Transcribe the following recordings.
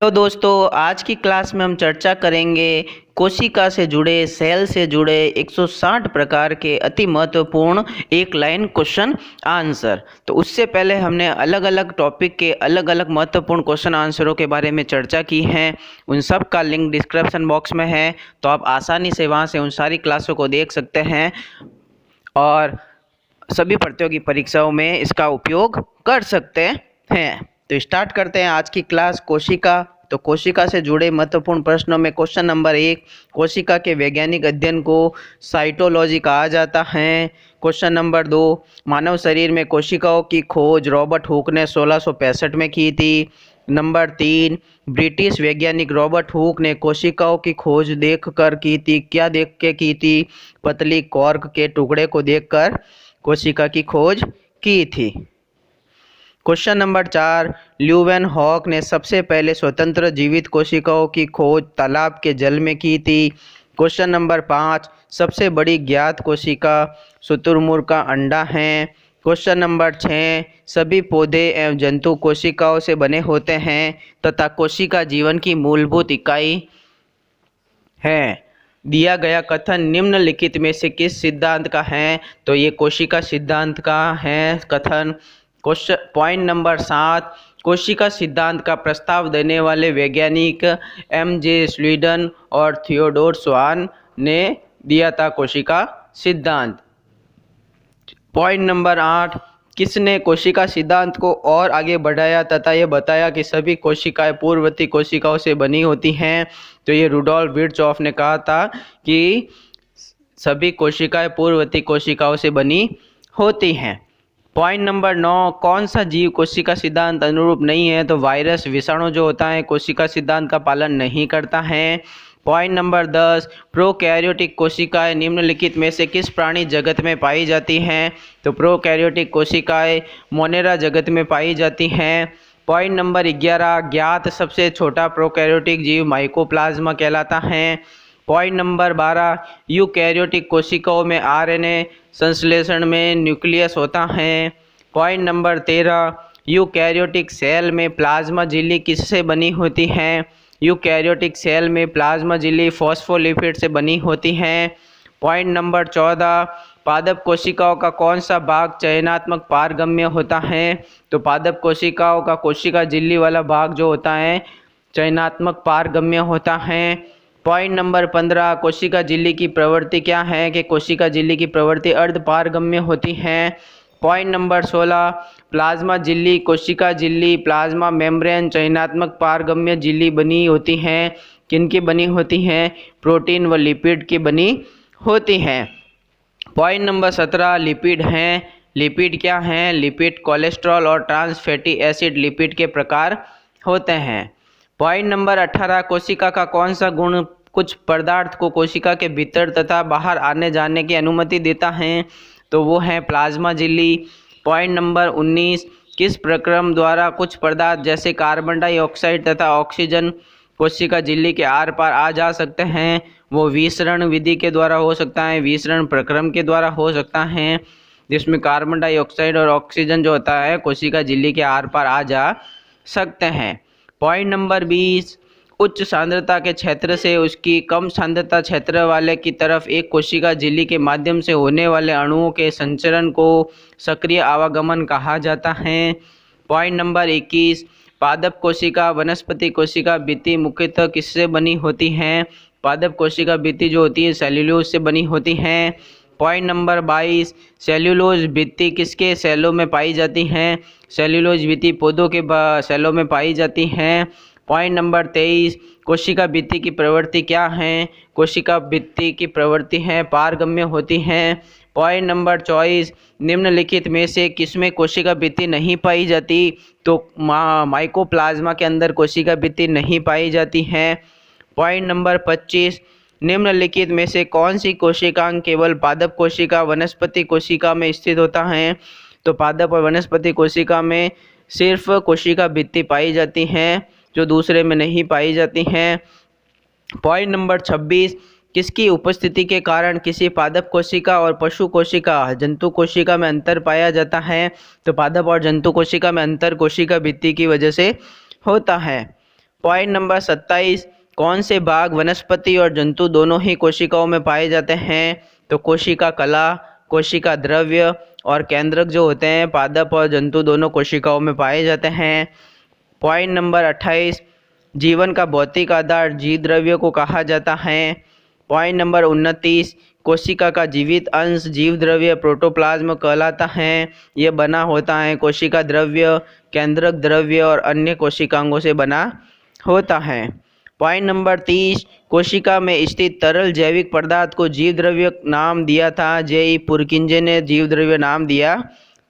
तो दोस्तों, आज की क्लास में हम चर्चा करेंगे कोशिका से जुड़े, सेल से जुड़े 160 प्रकार के अति महत्वपूर्ण एक लाइन क्वेश्चन आंसर। तो उससे पहले हमने अलग अलग टॉपिक के अलग अलग महत्वपूर्ण क्वेश्चन आंसरों के बारे में चर्चा की है। उन सब का लिंक डिस्क्रिप्शन बॉक्स में है, तो आप आसानी से वहां से उन सारी क्लासों को देख सकते हैं और सभी प्रतियोगी परीक्षाओं में इसका उपयोग कर सकते हैं। तो स्टार्ट करते हैं आज की क्लास। कोशिका। तो कोशिका से जुड़े महत्वपूर्ण प्रश्नों में क्वेश्चन नंबर 1, कोशिका के वैज्ञानिक अध्ययन को साइटोलॉजी कहा जाता है। क्वेश्चन नंबर 2, मानव शरीर में कोशिकाओं की खोज रॉबर्ट हुक ने 1665 में की थी। नंबर 3, ब्रिटिश वैज्ञानिक रॉबर्ट हुक ने कोशिकाओं की खोज देखकर की थी। क्या देख के की थी? पतली कॉर्क के टुकड़े को देखकर कोशिका की खोज की थी। क्वेश्चन नंबर 4, ल्यूवेनहॉक ने सबसे पहले स्वतंत्र जीवित कोशिकाओं की खोज तालाब के जल में की थी। क्वेश्चन नंबर 5, सबसे बड़ी ज्ञात कोशिका शुतुरमुर्ग का अंडा है। क्वेश्चन नंबर 6, सभी पौधे एवं जंतु कोशिकाओं से बने होते हैं तथा कोशिका जीवन की मूलभूत इकाई है। दिया गया कथन निम्नलिखित में से किस सिद्धांत का है? तो ये कोशिका सिद्धांत का है कथन। क्वेश्चन पॉइंट नंबर 7, कोशिका सिद्धांत का प्रस्ताव देने वाले वैज्ञानिक एम.जे. स्वीडन और थियोडोर स्वान ने दिया था कोशिका सिद्धांत। पॉइंट नंबर 8, किसने कोशिका सिद्धांत को और आगे बढ़ाया तथा ये बताया कि सभी कोशिकाएं पूर्ववर्ती कोशिकाओं से बनी होती हैं? तो ये रुडोल्फ विर्चॉफ ने कहा था कि सभी कोशिकाएं पूर्ववर्ती कोशिकाओं से बनी होती हैं। पॉइंट नंबर 9, कौन सा जीव कोशिका सिद्धांत अनुरूप नहीं है? तो वायरस, विषाणु जो होता है कोशिका सिद्धांत का पालन नहीं करता है। पॉइंट नंबर 10, प्रोकैरियोटिक कोशिकाएं निम्नलिखित में से किस प्राणी जगत में पाई जाती हैं? तो प्रोकैरियोटिक कोशिकाएं मोनेरा जगत में पाई जाती हैं। पॉइंट नंबर 11, ज्ञात सबसे छोटा प्रोकैरियोटिक जीव माइकोप्लाज्मा कहलाता है। पॉइंट नंबर 12, यूकैरियोटिक कोशिकाओं में आरएनए संश्लेषण में न्यूक्लियस होता है। पॉइंट नंबर 13, यूकैरियोटिक सेल में प्लाज्मा झिल्ली किससे बनी होती है? यूकैरियोटिक सेल में प्लाज्मा झिल्ली फॉस्फोलिपिड से बनी होती है। पॉइंट नंबर 14, पादप कोशिकाओं का कौन सा भाग चयनात्मक पारगम्य होता है? तो पादप कोशिकाओं का कोशिका झिल्ली वाला भाग जो होता है चयनात्मक पारगम्य होता है। पॉइंट नंबर 15, कोशिका झिल्ली की प्रवृत्ति क्या है? कि कोशिका झिल्ली की प्रवृत्ति अर्ध पारगम्य होती है। पॉइंट नंबर 16, प्लाज्मा झिल्ली, कोशिका झिल्ली, प्लाज्मा मेम्ब्रेन चयनात्मक पारगम्य झिल्ली बनी होती हैं। किनकी बनी होती हैं? प्रोटीन व लिपिड की बनी होती हैं। पॉइंट नंबर 17, लिपिड हैं। लिपिड क्या हैं? लिपिड कोलेस्ट्रॉल और ट्रांस फैटी एसिड लिपिड के प्रकार होते हैं। पॉइंट नंबर 18, कोशिका का कौन सा गुण कुछ पदार्थ को कोशिका के भीतर तथा बाहर आने जाने की अनुमति देता है? तो वो है प्लाज्मा झिल्ली। पॉइंट नंबर 19, किस प्रक्रम द्वारा कुछ पदार्थ जैसे कार्बन डाइऑक्साइड तथा ऑक्सीजन कोशिका झिल्ली के आर पार आ जा सकते हैं? वो विसरण विधि के द्वारा हो सकता है, विसरण प्रक्रम के द्वारा हो सकता है, जिसमें कार्बन डाइऑक्साइड और ऑक्सीजन जो होता है कोशिका झिल्ली के आर पार आ जा सकते हैं। पॉइंट नंबर 20, उच्च सांद्रता के क्षेत्र से उसकी कम सांद्रता क्षेत्र वाले की तरफ एक कोशिका झिल्ली के माध्यम से होने वाले अणुओं के संचरण को सक्रिय आवागमन कहा जाता है। पॉइंट नंबर 21, पादप कोशिका, वनस्पति कोशिका भित्ति मुख्यतः किससे बनी होती हैं? पादप कोशिका भित्ति जो होती है सेल्यूलोज से बनी होती हैं। पॉइंट नंबर 22, सेल्यूलोज भित्ति किसके सेलों में पाई जाती हैं? सेल्यूलोज भित्ति पौधों के सेलों में पाई जाती हैं। पॉइंट नंबर 23, कोशिका भित्ति की प्रवृत्ति क्या है? कोशिका भित्ति की प्रवृत्ति है पारगम्य होती हैं। पॉइंट नंबर 24, निम्नलिखित में से किसमें कोशिका भित्ति नहीं पाई जाती? तो माइकोप्लाज्मा के अंदर कोशिका भित्ति नहीं पाई जाती है। पॉइंट नंबर 25, निम्नलिखित में से कौन सी कोशिकांग केवल पादप कोशिका वनस्पति कोशिका में स्थित होता है? तो पादप और वनस्पति कोशिका में सिर्फ कोशिका भित्ति पाई जाती हैं, जो दूसरे में नहीं पाई जाती हैं। पॉइंट नंबर 26, किसकी उपस्थिति के कारण किसी पादप कोशिका और पशु कोशिका जंतु कोशिका में अंतर पाया जाता है? तो पादप और जंतु कोशिका में अंतर कोशिका भित्ति की वजह से होता है। पॉइंट नंबर 27, कौन से भाग वनस्पति और जंतु दोनों ही कोशिकाओं में पाए जाते हैं? तो कोशिका कला, कोशिका द्रव्य और केंद्रक जो होते हैं पादप और जंतु दोनों कोशिकाओं में पाए जाते हैं। पॉइंट नंबर 28, जीवन का भौतिक आधार जीव द्रव्य को कहा जाता है। पॉइंट नंबर 29, कोशिका का जीवित अंश जीव द्रव्य प्रोटोप्लाज्म कहलाता है। यह बना होता है कोशिका द्रव्य, केंद्रक द्रव्य और अन्य कोशिकांगों से बना होता है। पॉइंट नंबर 30, कोशिका में स्थित तरल जैविक पदार्थ को जीव द्रव्य नाम दिया था। जे.ई. पुरकिंजे ने जीव द्रव्य नाम दिया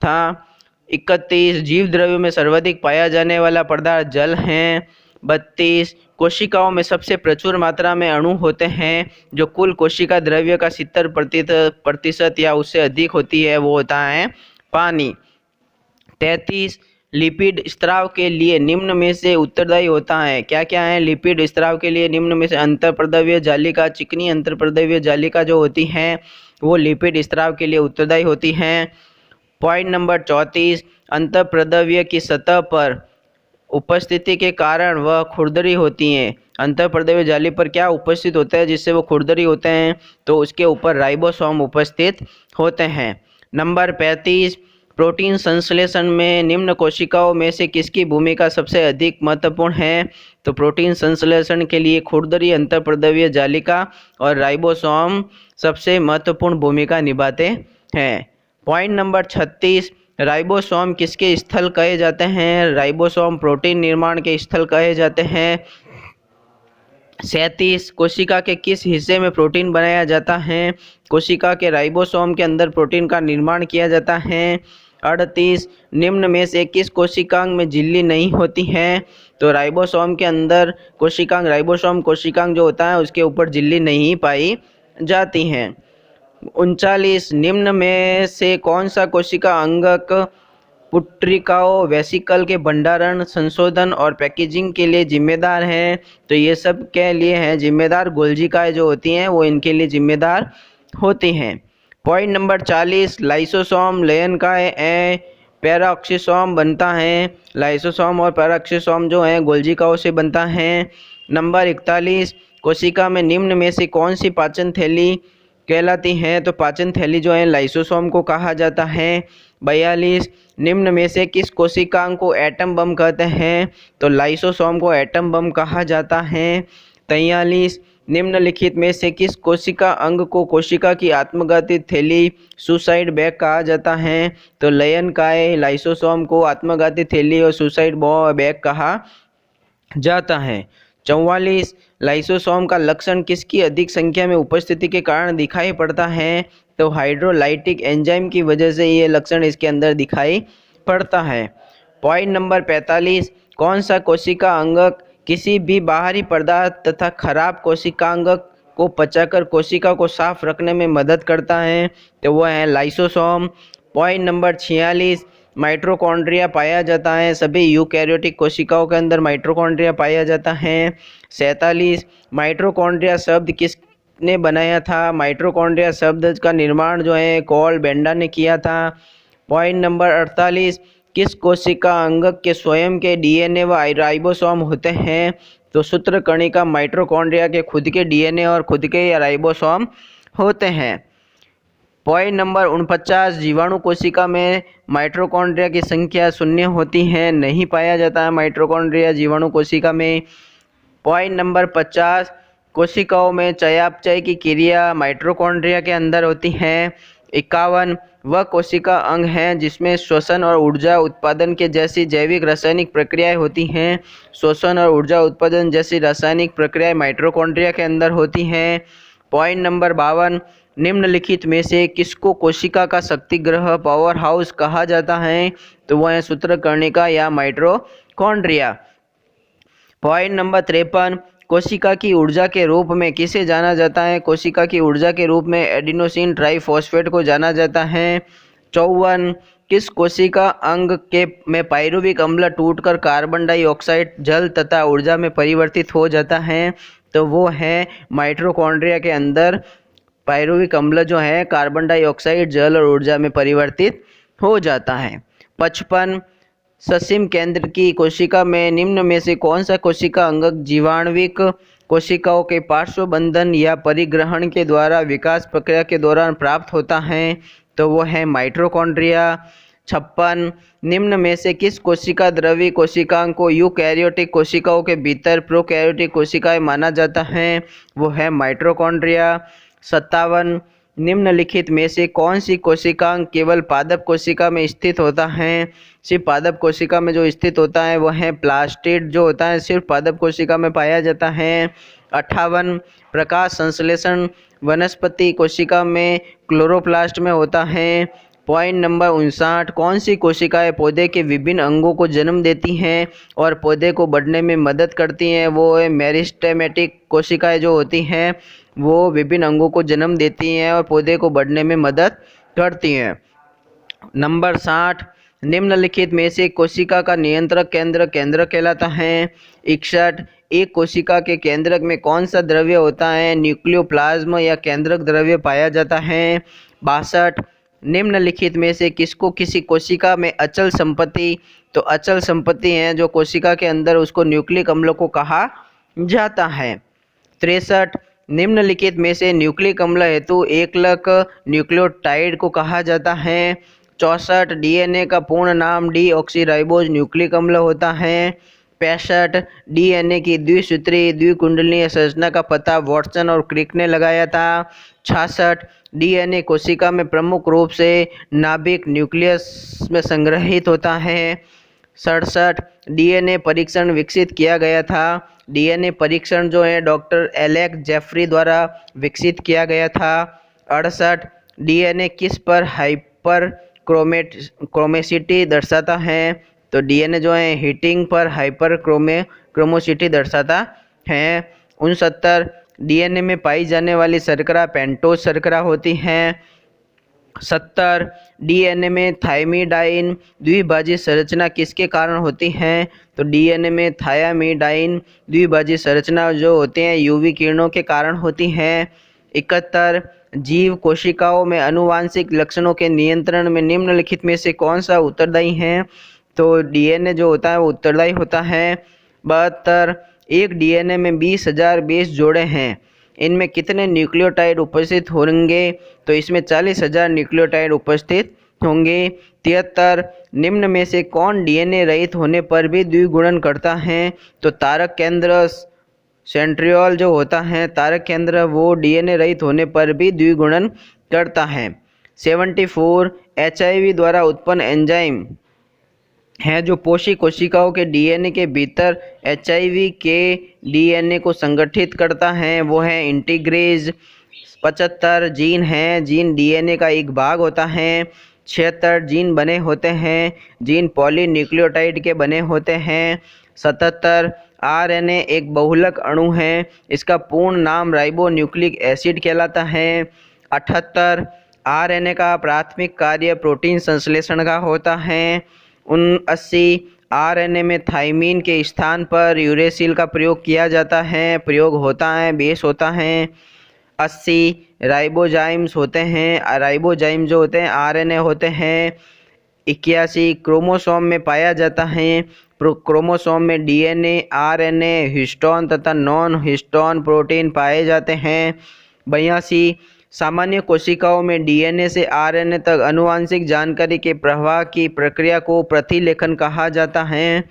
था। 31, जीव द्रव्य में सर्वाधिक पाया जाने वाला पदार्थ जल है। 32, कोशिकाओं में सबसे प्रचुर मात्रा में अणु होते हैं। जो कुल कोशिका द्रव्य का 70% या उससे अधिक होती है वो होता है पानी। 33, लिपिड स्त्राव के लिए निम्न में से उत्तरदायी होता है। क्या क्या है लिपिड स्त्राव के लिए निम्न में से? अंतःप्रद्रव्य जालिका, चिकनी अंतःप्रद्रव्य जालिका जो होती है वो लिपिड स्त्राव के लिए उत्तरदायी होती हैं। पॉइंट नंबर 34, अंतःप्रद्रव्य की सतह पर उपस्थिति के कारण वह खुरदरी होती हैं। अंतःप्रद्रव्य जाली पर क्या उपस्थित होता है जिससे वो खुरदरी होते हैं? तो उसके ऊपर राइबोसोम उपस्थित होते हैं। नंबर 35, प्रोटीन संश्लेषण में निम्न कोशिकाओं में से किसकी भूमिका सबसे अधिक महत्वपूर्ण है? तो प्रोटीन संश्लेषण के लिए खुरदरी, अंतःप्रद्रव्य जालिका और राइबोसोम सबसे महत्वपूर्ण भूमिका निभाते हैं। पॉइंट नंबर 36, राइबोसोम किसके स्थल कहे जाते हैं? राइबोसोम प्रोटीन निर्माण के स्थल कहे जाते हैं। 37, कोशिका के किस हिस्से में प्रोटीन बनाया जाता है? कोशिका के राइबोसोम के अंदर प्रोटीन का निर्माण किया जाता है। 38, निम्न में से किस कोशिकांग में झिल्ली नहीं होती है? तो राइबोसोम के अंदर कोशिकांग, राइबोसोम कोशिकांग जो होता है उसके ऊपर झिल्ली नहीं पाई जाती हैं। 39, निम्न में से कौन सा कोशिका अंगक पुट्रिकाओं वेसिकल के भंडारण, संशोधन और पैकेजिंग के लिए जिम्मेदार है? तो ये सब के लिए है जिम्मेदार गोल्जिकाएं जो होती हैं वो इनके लिए जिम्मेदार होती हैं। पॉइंट नंबर 40, लाइसोसोम लयनकाय पैराऑक्सीसोम बनता है। लाइसोसोम और पैराऑक्सीसोम जो हैं गोल्जिकाओं से बनता है। नंबर 41, कोशिका में निम्न में से कौन सी पाचन थैली कहलाती हैं? तो पाचन थैली जो है लाइसोसोम को कहा जाता है। 42, निम्न में से किस कोशिकांग को एटम बम कहते हैं? तो लाइसोसोम को एटम बम कहा जाता है। 43, निम्नलिखित में से किस कोशिका अंग को कोशिका की आत्मघाती थैली सुसाइड बैग कहा जाता है? तो लयनकाय लाइसोसोम को आत्मघाती थैली और सुसाइड बैग कहा जाता है। 44, लाइसोसोम का लक्षण किसकी अधिक संख्या में उपस्थिति के कारण दिखाई पड़ता है? तो हाइड्रोलाइटिक एंजाइम की वजह से ये लक्षण इसके अंदर दिखाई पड़ता है। पॉइंट नंबर 45, कौन सा कोशिका अंगक किसी भी बाहरी पदार्थ तथा खराब कोशिकांगक को पचाकर कोशिका को साफ रखने में मदद करता है? तो वह है लाइसोसोम। पॉइंट नंबर 46, माइटोकॉन्ड्रिया पाया जाता है। सभी यूकैरियोटिक कोशिकाओं के अंदर माइटोकॉन्ड्रिया पाया जाता है। 47, माइटोकॉन्ड्रिया शब्द किसने बनाया था? माइटोकॉन्ड्रिया शब्द का निर्माण जो है कॉल बेंडा ने किया था। पॉइंट नंबर 48, किस कोशिका अंगक के स्वयं के डीएनए व राइबोसोम होते हैं? तो सूत्रकणिका माइटोकॉन्ड्रिया के खुद के डीएनए और खुद के राइबोसोम होते हैं। पॉइंट नंबर 49, जीवाणु कोशिका में माइटोकॉन्ड्रिया की संख्या शून्य होती है, नहीं पाया जाता है माइटोकॉन्ड्रिया जीवाणु कोशिका में। पॉइंट नंबर 50, कोशिकाओं में चयापचय की क्रिया माइटोकॉन्ड्रिया के अंदर होती है। 51, वह कोशिका अंग है जिसमें श्वसन और ऊर्जा उत्पादन के जैसी जैविक रासायनिक प्रक्रियाएं होती हैं। श्वसन और ऊर्जा उत्पादन जैसी रासायनिक प्रक्रियाएं माइटोकॉन्ड्रिया के अंदर होती हैं। पॉइंट नंबर 52, निम्नलिखित में से किसको कोशिका का शक्तिग्रह पावर हाउस कहा जाता है? तो वह है सूत्रकर्णिका या माइटोकॉन्ड्रिया। पॉइंट नंबर 53, कोशिका की ऊर्जा के रूप में किसे जाना जाता है? कोशिका की ऊर्जा के रूप में एडिनोसिन ट्राइफॉस्फेट को जाना जाता है। 54, किस कोशिका अंग के में पायरुविक अम्ल टूटकर कार्बन डाइऑक्साइड जल तथा ऊर्जा में परिवर्तित हो जाता है? तो वो है माइटोकॉन्ड्रिया के अंदर पायरुविक अम्ल जो है कार्बन डाइऑक्साइड जल और ऊर्जा में परिवर्तित हो जाता है। 55 ससीम केंद्र की कोशिका में निम्न में से कौन सा कोशिका अंग जीवाणुविक कोशिकाओं के पार्श्व बंधन या परिग्रहण के द्वारा विकास प्रक्रिया के दौरान प्राप्त होता है? तो वो है माइटोकॉन्ड्रिया। 56 निम्न में से किस कोशिका द्रवी कोशिकाओं को यूकैरियोटिक कोशिकाओं के भीतर प्रोकैरियोटिक कोशिकाएं माना जाता है? वो है माइटोकॉन्ड्रिया। 57 निम्नलिखित में से कौन सी कोशिकांग केवल पादप कोशिका में स्थित होता है? सिर्फ पादप कोशिका में जो स्थित होता है वो है प्लास्टिड जो होता है सिर्फ पादप कोशिका में पाया जाता है। 58 प्रकाश संश्लेषण वनस्पति कोशिका में क्लोरोप्लास्ट में होता है। पॉइंट नंबर 59 कौन सी कोशिकाएं पौधे के विभिन्न अंगों को जन्म देती हैं और पौधे को बढ़ने में मदद करती हैं? वो है मेरिस्टेमेटिक कोशिकाएं जो होती हैं वो विभिन्न अंगों को जन्म देती हैं और पौधे को बढ़ने में मदद करती हैं। नंबर 60 निम्नलिखित में से कोशिका का नियंत्रक केंद्र कहलाता है? 61 एक कोशिका के केंद्रक में कौन सा द्रव्य होता है? न्यूक्लियोप्लाज्म या केंद्रक द्रव्य पाया जाता है। 62 निम्नलिखित में से किसको किसी कोशिका में अचल संपत्ति, तो अचल संपत्ति है जो कोशिका के अंदर उसको न्यूक्लिक अम्ल को कहा जाता है। 63 निम्नलिखित में से न्यूक्लिक अम्ल हेतु एकलक न्यूक्लियोटाइड को कहा जाता है? 64 डीएनए का पूर्ण नाम डीऑक्सीराइबोज न्यूक्लिक अम्ल होता है। 65 डीएनए की द्विसूत्री द्विकुंडलीय संरचना का पता वाटसन और क्रिक ने लगाया था। 66 डीएनए कोशिका में प्रमुख रूप से नाभिक न्यूक्लियस में संग्रहित होता है। 67 डीएनए परीक्षण विकसित किया गया था। डीएनए परीक्षण जो है डॉक्टर एलेक्स जेफरी द्वारा विकसित किया गया था। 68 डीएनए किस पर हाइपर क्रोमेसिटी दर्शाता है? तो डीएनए जो है हीटिंग पर हाइपर क्रोमोसिटी दर्शाता है। 69 डीएनए में पाई जाने वाली शर्करा पेंटोज शर्करा होती है। 70 डीएनए में थायमिडाइन द्विभाजित संरचना किसके कारण होती है? तो डीएनए में थायमिडाइन द्विभाजित संरचना जो होते हैं यूवी किरणों के कारण होती है। 71 जीव कोशिकाओं में आनुवांशिक लक्षणों के नियंत्रण में निम्नलिखित में से कौन सा उत्तरदायी है? तो डीएनए जो होता है वो उत्तरदायी होता है। 72 एक डीएनए में 20,000 बेस जोड़े हैं, इनमें कितने न्यूक्लियोटाइड उपस्थित होंगे? तो इसमें 40,000 न्यूक्लियोटाइड उपस्थित होंगे। 73 निम्न में से कौन डीएनए रहित होने पर भी द्विगुणन करता है? तो तारक केंद्र सेंट्रियोल जो होता है तारक केंद्र वो डीएनए रहित होने पर भी द्विगुणन करता है। 74 एचआईवी द्वारा उत्पन्न एंजाइम है जो पोषी कोशिकाओं के डीएनए के भीतर एचआईवी के डीएनए को संगठित करता है, वो है इंटीग्रेज। 75 जीन हैं, जीन डीएनए का एक भाग होता है। 76 जीन बने होते हैं, जीन पॉलीन्यूक्लियोटाइड के बने होते हैं। 77 आरएनए एक बहुलक अणु है, इसका पूर्ण नाम राइबोन्यूक्लिक एसिड कहलाता है। 78 आरएनए का प्राथमिक कार्य प्रोटीन संश्लेषण का होता है। 79 आरएनए में थाइमीन के स्थान पर यूरेसिल का प्रयोग किया जाता है, प्रयोग होता है, बेस होता है। 80 राइबोजाइम्स होते हैं, राइबोजाइम जो होते हैं आरएनए होते हैं। 81 क्रोमोसोम में पाया जाता है, क्रोमोसोम में डीएनए, आरएनए, हिस्टोन तथा नॉन हिस्टोन प्रोटीन पाए जाते हैं। 82 सामान्य कोशिकाओं में डीएनए से आरएनए तक आनुवांशिक जानकारी के प्रवाह की प्रक्रिया को प्रतिलेखन कहा जाता है।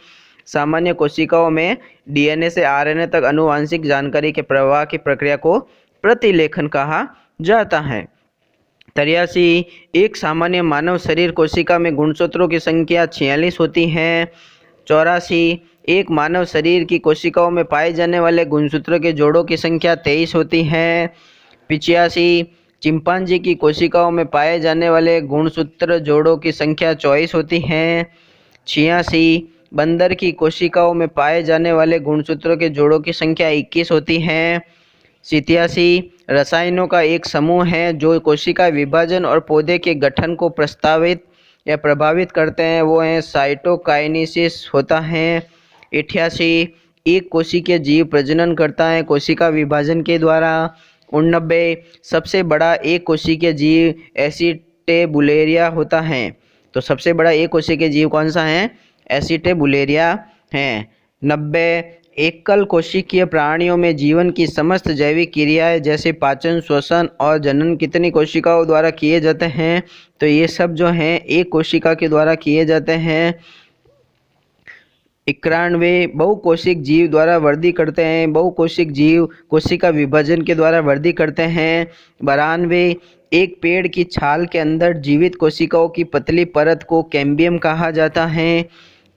सामान्य कोशिकाओं में डीएनए से आरएनए तक आनुवांशिक जानकारी के प्रवाह की प्रक्रिया को प्रतिलेखन कहा जाता है। 83 एक सामान्य मानव शरीर कोशिका में गुणसूत्रों की संख्या 46 होती है। 84 एक मानव शरीर की कोशिकाओं में पाए जाने वाले गुणसूत्रों के जोड़ों की संख्या 23 होती है। 85 चिंपांजी की कोशिकाओं में पाए जाने वाले गुणसूत्र जोड़ों की संख्या 24 होती है। 86 बंदर की कोशिकाओं में पाए जाने वाले गुणसूत्रों के जोड़ों की संख्या 21 होती है। 87 रसायनों का एक समूह है जो कोशिका विभाजन और पौधे के गठन को प्रस्तावित या प्रभावित करते हैं, वो हैं साइटोकाइनेसिस होता है। 88 एक कोशिकीय जीव प्रजनन करता है कोशिका विभाजन के द्वारा। 89 सबसे बड़ा एक कोशिकीय जीव एसिटेबुलेरिया होता है। तो सबसे बड़ा एक कोशिकीय जीव कौन सा है? एसिटेबुलेरिया है। 90 एकल कोशिकीय प्राणियों में जीवन की समस्त जैविक क्रियाएं जैसे पाचन, श्वसन और जनन कितनी कोशिकाओं द्वारा किए जाते हैं? तो ये सब जो हैं एक कोशिका के द्वारा किए जाते हैं। 91 बहुकोशिक जीव द्वारा वृद्धि करते हैं। बहुकोशिक जीव कोशिका विभाजन के द्वारा वृद्धि करते हैं। 92 एक पेड़ की छाल के अंदर जीवित कोशिकाओं की पतली परत को कैम्बियम कहा जाता है।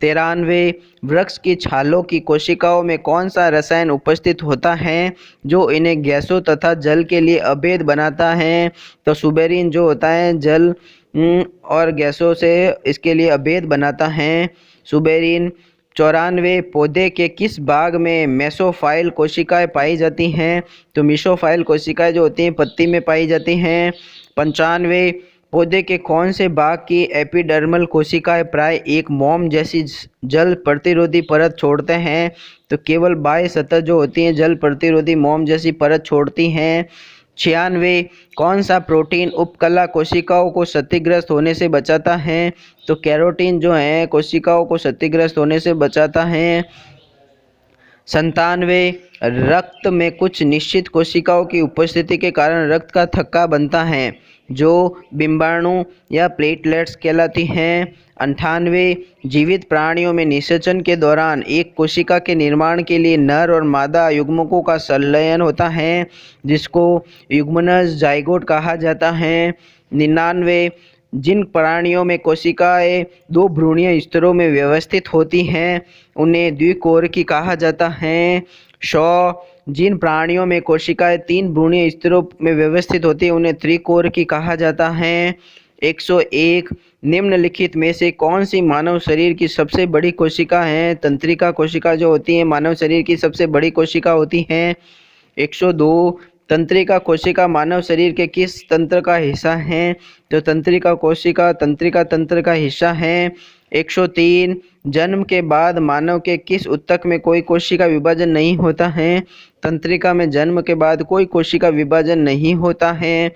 93 वृक्ष की छालों की कोशिकाओं में कौन सा रसायन उपस्थित होता है जो इन्हें गैसों तथा जल के लिए अभेद बनाता है? तो सुबेरिन जो होता है जल और गैसों से इसके लिए अभेद बनाता है सुबेरिन। 94 पौधे के किस भाग में मेसोफाइल कोशिकाएं पाई जाती हैं? तो मेसोफाइल कोशिकाएं जो होती हैं पत्ती में पाई जाती हैं। 95 पौधे के कौन से भाग की एपिडर्मल कोशिकाएं प्राय एक मोम जैसी जल प्रतिरोधी परत छोड़ते हैं? तो केवल बाह्य सतह जो होती है जल प्रतिरोधी मोम जैसी परत छोड़ती हैं। 96 कौन सा प्रोटीन उपकला कोशिकाओं को क्षतिग्रस्त होने से बचाता है? तो कैरोटीन जो है कोशिकाओं को क्षतिग्रस्त होने से बचाता है। 97 रक्त में कुछ निश्चित कोशिकाओं की उपस्थिति के कारण रक्त का थक्का बनता है जो बिंबाणु या प्लेटलेट्स कहलाती हैं। 98 जीवित प्राणियों में निषेचन के दौरान एक कोशिका के निर्माण के लिए नर और मादा युग्मकों का संलयन होता है जिसको युग्मनज जाइगोट कहा जाता है। 99 जिन प्राणियों में कोशिकाएं दो भ्रूणीय स्तरों में व्यवस्थित होती हैं उन्हें द्विकोरकी कहा जाता है। 100 जिन प्राणियों में कोशिकाएं तीन भ्रूणीय स्तरों में व्यवस्थित होती हैं उन्हें त्रिकोरकी कहा जाता है। 101 निम्नलिखित में से कौन सी मानव शरीर की सबसे बड़ी कोशिका है? तंत्रिका कोशिका जो होती है मानव शरीर की सबसे बड़ी कोशिका होती हैं। 102 तंत्रिका कोशिका मानव शरीर के किस तंत्र का हिस्सा है? तो तंत्रिका कोशिका तंत्रिका तंत्र का हिस्सा है। 103 जन्म के बाद मानव के किस ऊतक में कोई कोशिका विभाजन नहीं होता है? तंत्रिका में जन्म के बाद कोई कोशिका विभाजन नहीं होता है।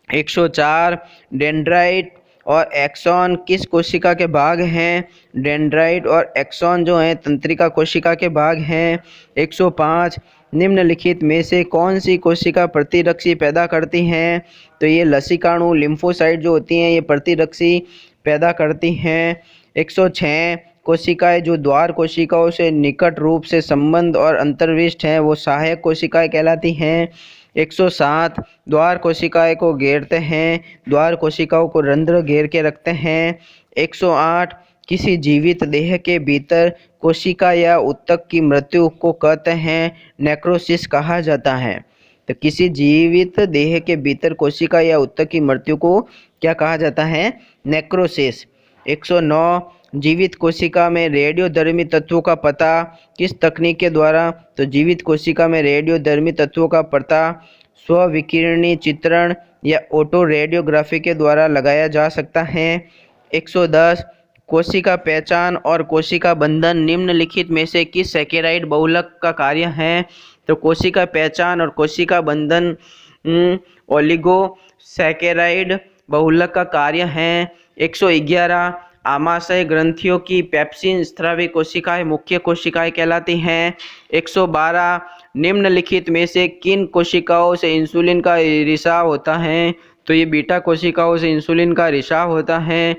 104 डेंड्राइट और एक्सॉन किस कोशिका के भाग हैं? डेंड्राइट और एक्सॉन जो हैं तंत्रिका कोशिका के भाग हैं। 105 निम्नलिखित में से कौन सी कोशिका प्रतिरक्षी पैदा करती हैं? तो ये लसिकाणु लिम्फोसाइट जो होती हैं ये प्रतिरक्षी पैदा करती हैं। 106 कोशिकाएं जो द्वार कोशिकाओं से निकट रूप से संबंध और अंतर्विष्ट हैं वो सहायक कोशिकाएं कहलाती हैं। 107 द्वार कोशिकाएं को घेरते हैं, द्वार कोशिकाओं को रंध्र घेर के रखते हैं। 108 किसी जीवित देह के भीतर कोशिका या ऊतक की मृत्यु को कहते हैं नेक्रोसिस कहा जाता है। तो किसी जीवित देह के भीतर कोशिका या ऊतक की मृत्यु को क्या कहा जाता है? नेक्रोसिस। 109 जीवित कोशिका में रेडियोधर्मी तत्वों का पता किस तकनीक के द्वारा? तो जीवित कोशिका में रेडियोधर्मी तत्वों का पता स्व-विकिरणी चित्रण या ऑटो रेडियोग्राफी के द्वारा लगाया जा सकता है। 110 कोशिका पहचान और कोशिका बंधन निम्नलिखित में से किस सैकेराइड बहुलक का कार्य है? तो कोशिका पहचान और कोशिका बंधन ओलिगोसैकेराइड बहुलक का कार्य है। 111 आमाशय ग्रंथियों की पेप्सिन स्रावी कोशिकाएं मुख्य कोशिकाएं कहलाती हैं। 112 निम्नलिखित में से किन कोशिकाओं से इंसुलिन का रिसाव होता है? तो ये बीटा कोशिकाओं से इंसुलिन का रिसाव होता है।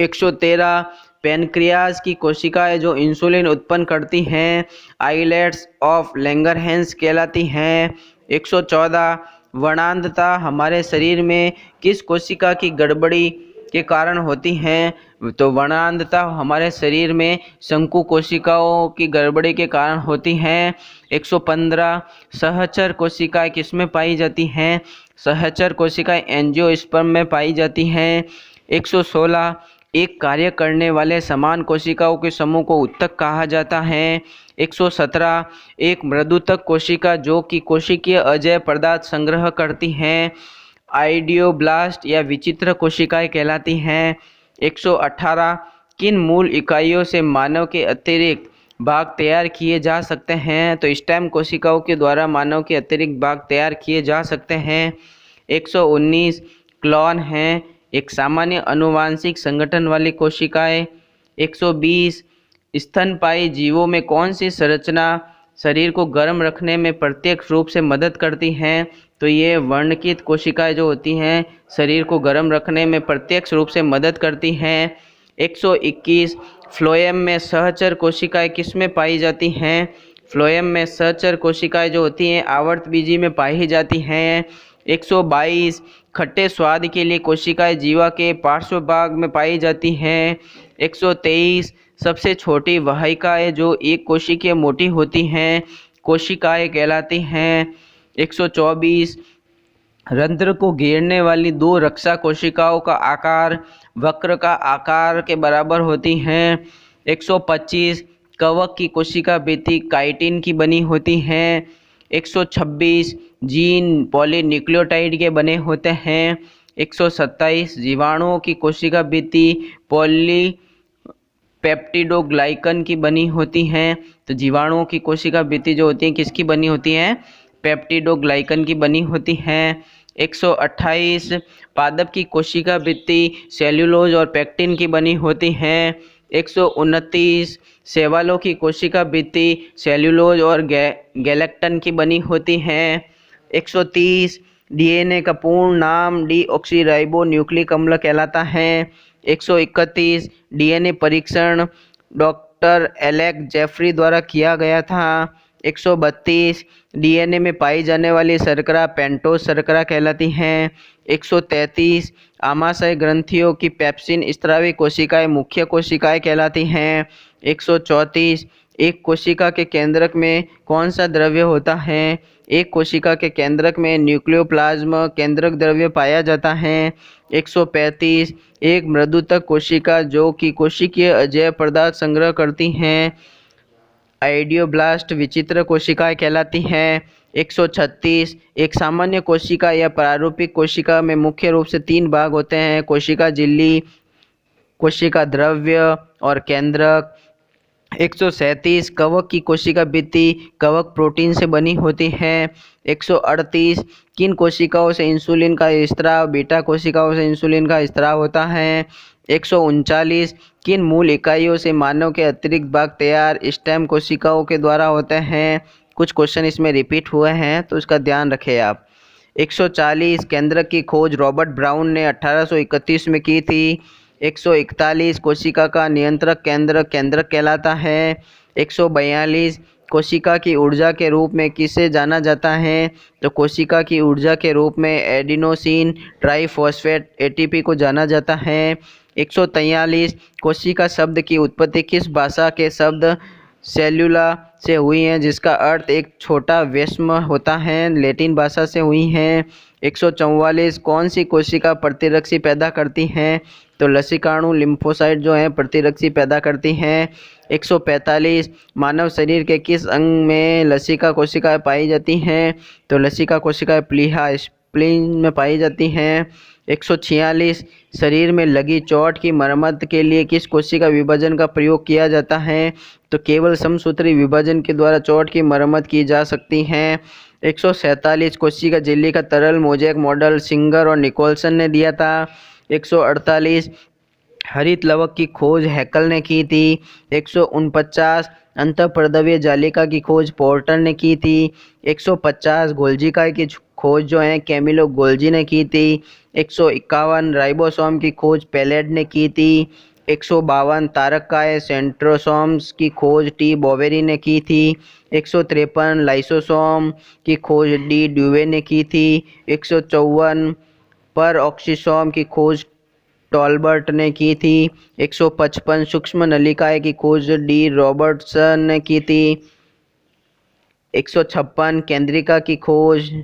113 पैनक्रियाज की कोशिकाएं जो इंसुलिन उत्पन्न करती हैं आइलेट्स ऑफ लैंगरहैंस कहलाती हैं। 114 वर्णांधता हमारे शरीर में किस कोशिका की गड़बड़ी के कारण होती हैं? तो वर्णांधता हमारे शरीर में शंकु कोशिकाओं की गड़बड़ी के कारण होती हैं। 115 सहचर कोशिकाएं किसमें पाई जाती हैं? सहचर कोशिकाएं एंजियोस्पर्म में पाई जाती हैं। 116 एक कार्य करने वाले समान कोशिकाओं के समूह को ऊतक कहा जाता है। 117 एक मृदुतक कोशिका जो कि कोशिकीय अजेय पदार्थ संग्रह करती हैं आइडियोब्लास्ट या विचित्र कोशिकाएं कहलाती हैं। 118 किन मूल इकाइयों से मानव के अतिरिक्त भाग तैयार किए जा सकते हैं? तो स्टेम कोशिकाओं के द्वारा मानव के अतिरिक्त भाग तैयार किए जा सकते हैं। 119 क्लोन हैं, एक सामान्य आनुवंशिक संगठन वाली कोशिकाएं। 120 स्तनपायी जीवों में कौन सी संरचना शरीर को गर्म रखने में प्रत्यक्ष रूप से मदद करती हैं? तो ये वर्णकित कोशिकाएं जो होती हैं शरीर को गर्म रखने में प्रत्यक्ष रूप से मदद करती हैं। 121 फ्लोएम में सहचर कोशिकाएं किस में पाई जाती हैं? फ्लोएम में सहचर कोशिकाएं जो होती हैं आवर्तबीजी में पाई जाती हैं। 122 खट्टे स्वाद के लिए कोशिकाएं जीवा के पार्श्व भाग में पाई जाती हैं। 123 सबसे छोटी वाहिकाएं जो एक कोशिकीय मोटी होती हैं कोशिकाएं कहलाती हैं। 124 रंध्र को घेरने वाली दो रक्षा कोशिकाओं का आकार वक्र का आकार के बराबर होती हैं। 125 कवक की कोशिका भित्ति काइटिन की बनी होती हैं। 126 जीन पॉलीन्यूक्लियोटाइड के बने होते हैं। 127 जीवाणुओं की कोशिका भित्ति पॉलीपेप्टिडोग्लाइकन की बनी होती हैं। तो जीवाणुओं की कोशिका भित्ति जो होती है किसकी बनी होती हैं? पेप्टिडोग्लाइकन की बनी होती हैं। 128 पादप की कोशिका भित्ति सेल्यूलोज और पेक्टिन की बनी होती हैं। 129 शैवालों की कोशिका भित्ति सेल्यूलोज और गैलेक्टन की बनी होती हैं। 130 डीएनए का पूर्ण नाम डीऑक्सीराइबो न्यूक्लिक अम्ल कहलाता है। 131 डीएनए परीक्षण डॉक्टर एलेक जेफरी द्वारा किया गया था। 132 डीएनए में पाई जाने वाली शर्करा पेंटोज शर्करा कहलाती हैं। 133 आमाशय ग्रंथियों की पेप्सिन स्रावी कोशिकाएं मुख्य कोशिकाएं कहलाती हैं। 134 एक कोशिका के केंद्रक में कौन सा द्रव्य होता है? एक कोशिका के केंद्रक में न्यूक्लियोप्लाज्म केंद्रक द्रव्य पाया जाता है। 135 एक मृदुतक कोशिका जो कि कोशिकीय अजेय पदार्थ संग्रह करती हैं आइडियोब्लास्ट विचित्र कोशिकाएं कहलाती हैं। 136 एक सामान्य कोशिका या प्रारूपिक कोशिका में मुख्य रूप से 3 भाग होते हैं: कोशिका झिल्ली, कोशिका द्रव्य और केंद्रक। 137 कवक की कोशिका भित्ति कवक प्रोटीन से बनी होती है। 138 किन कोशिकाओं से इंसुलिन का स्राव बीटा कोशिकाओं से इंसुलिन का स्राव होता है। 139 किन मूल इकाइयों से मानव के अतिरिक्त भाग तैयार स्टेम कोशिकाओं के द्वारा होते हैं? कुछ क्वेश्चन इसमें रिपीट हुए हैं तो इसका ध्यान रखें आप। 140 केंद्रक की खोज रॉबर्ट ब्राउन ने 1831 में की थी। 141 कोशिका का नियंत्रक केंद्रक केंद्रक कहलाता है। 142 कोशिका की ऊर्जा के रूप में किसे जाना जाता है? तो कोशिका की ऊर्जा के रूप में एडिनोसिन ट्राइफॉस्फेट एटीपी को जाना जाता है। 143 कोशिका शब्द की उत्पत्ति किस भाषा के शब्द सेल्यूला से हुई है जिसका अर्थ एक छोटा वैश्म होता है? लैटिन भाषा से हुई हैं। 144 कौन सी कोशिका प्रतिरक्षी पैदा करती हैं? तो लसिकाणु लिम्फोसाइट जो हैं प्रतिरक्षी पैदा करती हैं। 145 मानव शरीर के किस अंग में लसिका कोशिकाएं पाई जाती हैं? तो लसिका कोशिकाएं प्लीहा स्प्लीन में पाई जाती हैं। 146 शरीर में लगी चोट की मरम्मत के लिए किस कोशिका विभाजन का प्रयोग किया जाता है? तो केवल समसूत्री विभाजन के द्वारा चोट की मरम्मत की जा सकती हैं। 147 कोशिका झिल्ली का तरल मोज़ेक मॉडल सिंगर और निकोलसन ने दिया था। 148 हरित लवक की खोज हैकल ने की थी। 149 अंतःपर्दवीय जालिका की खोज पोर्टर ने की थी। 150 गोल्जिका की खोज जो है कैमिलो गोल्जी ने की थी। 151 राइबोसोम की खोज पेलेड ने की थी। 152 तारककाय सेंट्रोसोम्स की खोज टी बोवेरी ने की थी। 153 लाइसोसोम की खोज डी ड्यूवे ने की थी। 154 पर ऑक्सीसोम की खोज टॉलबर्ट ने की थी। 155 सूक्ष्म नलिकाएं की खोज डी रॉबर्टसन ने की थी। 156 केंद्रिका की खोज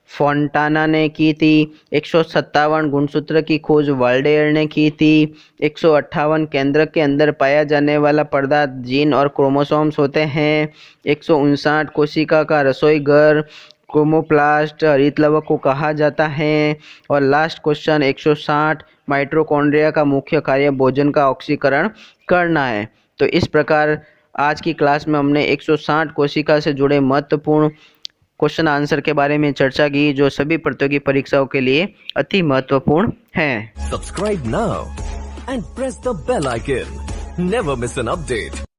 फोंटाना ने की थी। 157 गुणसूत्र की खोज वाल्डेयर ने की थी। 158 केंद्रक के अंदर पाया जाने वाला पदार्थ जीन और क्रोमोसोम्स होते हैं। 159 कोशिका का रसोई घर क्रोमोप्लास्ट हरित लवक को कहा जाता है। और लास्ट क्वेश्चन 160 माइटोकॉन्ड्रिया का मुख्य कार्य भोजन का ऑक्सीकरण करना है। तो इस प्रकार आज की क्लास में हमने 160 कोशिका से जुड़े महत्वपूर्ण क्वेश्चन आंसर के बारे में चर्चा की जो सभी प्रतियोगी परीक्षाओं के लिए अति महत्वपूर्ण हैं। Subscribe now and press the bell icon. Never miss an update.